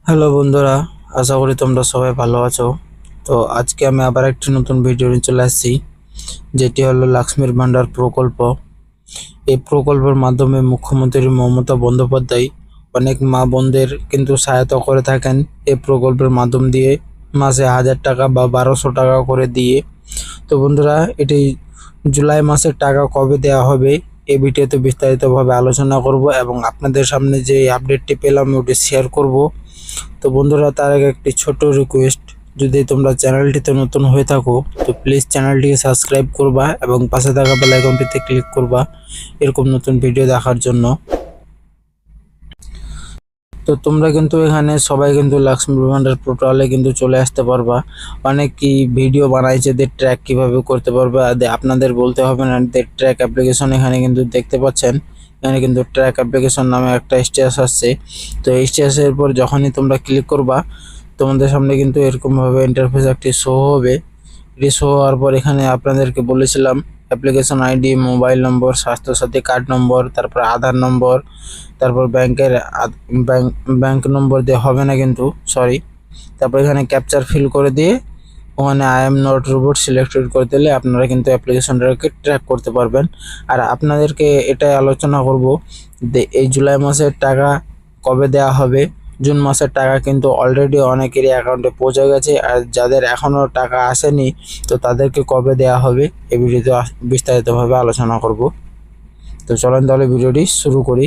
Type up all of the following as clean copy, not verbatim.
Hello বন্ধুরা, আশা করি তোমরা সবাই ভালো আছো। তো আজকে আমি আবার একটি নতুন ভিডিও নিয়ে চলে আসছি, যেটি হলো লক্ষ্মীর ভান্ডার প্রকল্প। এই প্রকল্পের মাধ্যমে মুখ্যমন্ত্রী মমতা বন্দ্যোপাধ্যায় অনেক মা বোনদের কিন্তু সহায়তা করে থাকেন। এই প্রকল্পের মাধ্যম দিয়ে মাসে 1000 টাকা বা 1200 টাকা করে দিয়ে। তো বন্ধুরা, এটি জুলাই মাসের টাকা কবে দেওয়া হবে এই ভিডিওতে বিস্তারিতভাবে আলোচনা করব এবং আপনাদের সামনে যে আপডেটটি পেলাম ওটি শেয়ার করব। তো বন্ধুরা, তার আগে একটি ছোট রিকোয়েস্ট, যদি তোমরা চ্যানেলটিতে নতুন হয়ে থাকো তো প্লিজ চ্যানেলটিকে সাবস্ক্রাইব করবা এবং পাশে থাকা বেল আইকনটিতে ক্লিক করবা এরকম নতুন ভিডিও দেখার জন্য। তো তোমরা কিন্তু এখানে সবাই কিন্তু লক্ষ্মী ভান্ডার পোর্টালে কিন্তু চলে আসতে পারবা। অনেক কি ভিডিও বানাইছে দের ট্র্যাক কিভাবে করতে পারবা, আপনাদের বলতে হবে না। দের ট্র্যাক অ্যাপ্লিকেশন এখানে কিন্তু দেখতে পাচ্ছেন। এখানে কিন্তু ট্র্যাক অ্যাপ্লিকেশন নামে একটা স্ট্যাটাস আসছে। তো এই স্ট্যাটাসের পর যখনই তোমরা ক্লিক করবা তোমাদের সামনে কিন্তু এরকমভাবে ইন্টারফেস একটি শো হবে। এটি শো হওয়ার পর এখানে আপনাদেরকে বলেছিলাম application ID, mobile number, Swasthyasathi card number, তারপর আধার নম্বর, তারপর ব্যাংকের ব্যাংক নম্বর দিয়ে হবে না কিন্তু, সরি। তারপর এখানে ক্যাপচার ফিল করে দিয়ে ওখানে I am not robot selected করে দিলে আপনারা কিন্তু অ্যাপ্লিকেশনটাকে ট্র্যাক করতে পারবেন। আর আপনাদেরকে এটাই আলোচনা করব যে এই জুলাই মাসের টাকা কবে দেওয়া হবে। জুন মাসের টাকা কিন্তু অলরেডি অনেকেরই অ্যাকাউন্টে পৌঁছে গেছে, আর যাদের এখনও টাকা আসেনি তো তাদেরকে কবে দেওয়া হবে এই ভিডিওতে বিস্তারিতভাবে আলোচনা করব। তো চলেন তাহলে ভিডিওটি শুরু করি।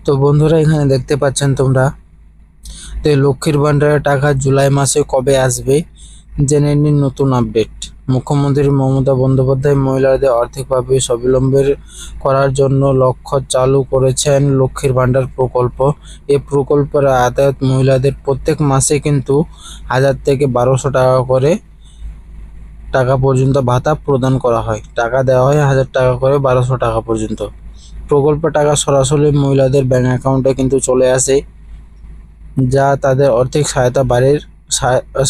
তো বন্ধুরা, এখানে দেখতে পাচ্ছেন তোমরা, তো লক্ষ্মীর ভান্ডারের টাকা জুলাই মাসে কবে আসবে জেনে নিন নতুন আপডেট। মুখ্যমন্ত্রী মমতা বন্দ্যোপাধ্যায় মহিলাদের আর্থিকভাবে স্বাবলম্বী করার জন্য লক্ষ্য চালু করেছেন লক্ষ্মীর ভান্ডার প্রকল্প। এই প্রকল্পের আওতায় মহিলাদের প্রত্যেক মাসে কিন্তু 1000 থেকে 1200 টাকা করে টাকা পর্যন্ত ভাতা প্রদান করা হয়। টাকা দেওয়া হয় 1000 টাকা করে 1200 টাকা পর্যন্ত। প্রকল্পের টাকা সরাসরি মহিলাদের ব্যাংক অ্যাকাউন্টে কিন্তু চলে আসে, যা তাদের আর্থিক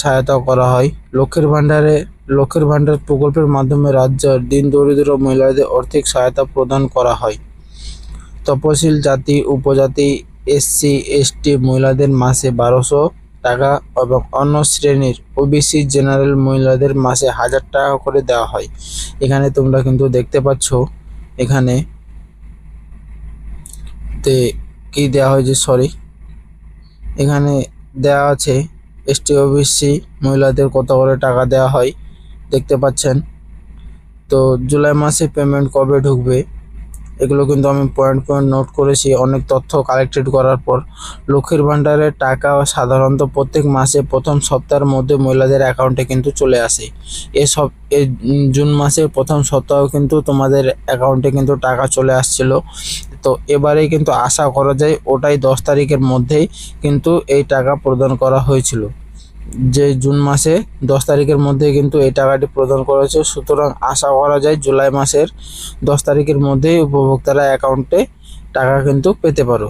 সহায়তা করা হয়। লক্ষ্মীর ভান্ডার প্রকল্পের মাধ্যমে রাজ্যের দিন দরিদ্র মহিলাদের আর্থিক সহায়তা প্রদান করা হয়। তপশিল জাতি, উপজাতি, এসসি এসটি মহিলাদের মাসে 1200 টাকা এবং অন্য শ্রেণীর ওবিসি জেনারেল মহিলাদের মাসে 1000 টাকা করে দেওয়া হয়। এখানে তোমরা কিন্তু দেখতে পাচ্ছ এখানে কি দেওয়া হয়েছে, সরি, এখানে দেওয়া আছে এসটি ওবিসি মহিলাদের কত করে টাকা দেওয়া হয় দেখতে পাচ্ছেন। তো জুলাই মাসে পেমেন্ট কবে ঢুকবে এগুলো কিন্তু আমি পয়েন্ট নোট করেছি অনেক তথ্য কালেক্টেড করার পর। লক্ষ্মীর ভান্ডারের টাকা সাধারণত প্রত্যেক মাসে প্রথম সপ্তাহের মধ্যে মহিলাদের অ্যাকাউন্টে কিন্তু চলে আসে। এই জুন মাসের প্রথম সপ্তাহ কিন্তু তোমাদের অ্যাকাউন্টে কিন্তু টাকা চলে আসছিল। তো এবারে কিন্তু আশা করা যায় ওটাই 10 তারিখের মধ্যেই কিন্তু এই টাকা প্রদান করা হয়েছিল, যে জুন মাসে 10 তারিখের মধ্যে কিন্তু এই টাকাটি প্রদান করা হয়েছে। সুতরাং আশা করা যায় জুলাই মাসের 10 তারিখের মধ্যেই উপভোক্তারা অ্যাকাউন্টে টাকা কিন্তু পেতে পারো।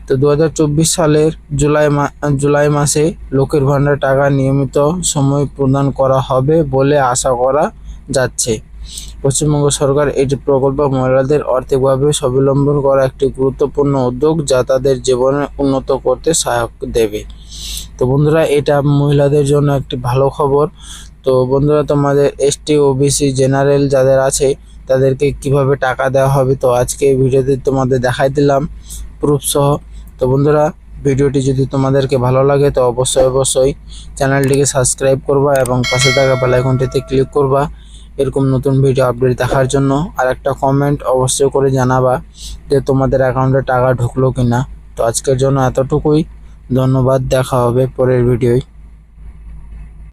তো 2024 সালের জুলাই মাসে লক্ষ্মীর ভান্ডার টাকা নিয়মিত সময় প্রদান করা হবে বলে আশা করা যাচ্ছে। পশ্চিমবঙ্গ সরকার এই প্রকল্প মহিলাদের আর্থিকভাবে স্বাবলম্বী করা একটি গুরুত্বপূর্ণ উদ্যোগ, যা তাদের জীবনে উন্নত করতে সহায়ক দেবে। তো বন্ধুরা, এটা মহিলাদের জন্য একটি ভালো খবর। তো বন্ধুরা, তোমাদের এসটি ওবিসি জেনারেল যাদের আছে তাদেরকে কিভাবে টাকা দেওয়া হবে তো আজকে এই ভিডিওতে তোমাদের দেখাই দিলাম প্রুফ সহ। তো বন্ধুরা, ভিডিওটি যদি তোমাদেরকে ভালো লাগে তো অবশ্যই চ্যানেলটিকে সাবস্ক্রাইব করবা এবং পাশে থাকা বেল আইকনটিতে ক্লিক করবা এরকম নতুন ভিডিও আপডেট দেখার জন্য। আর একটা কমেন্ট অবশ্যই করে জানাবা যে তোমাদের অ্যাকাউন্টে টাকা ঢুকলো কিনা। তো আজকের জন্য এতটুকুই, ধন্যবাদ, দেখা হবে পরের ভিডিওয়।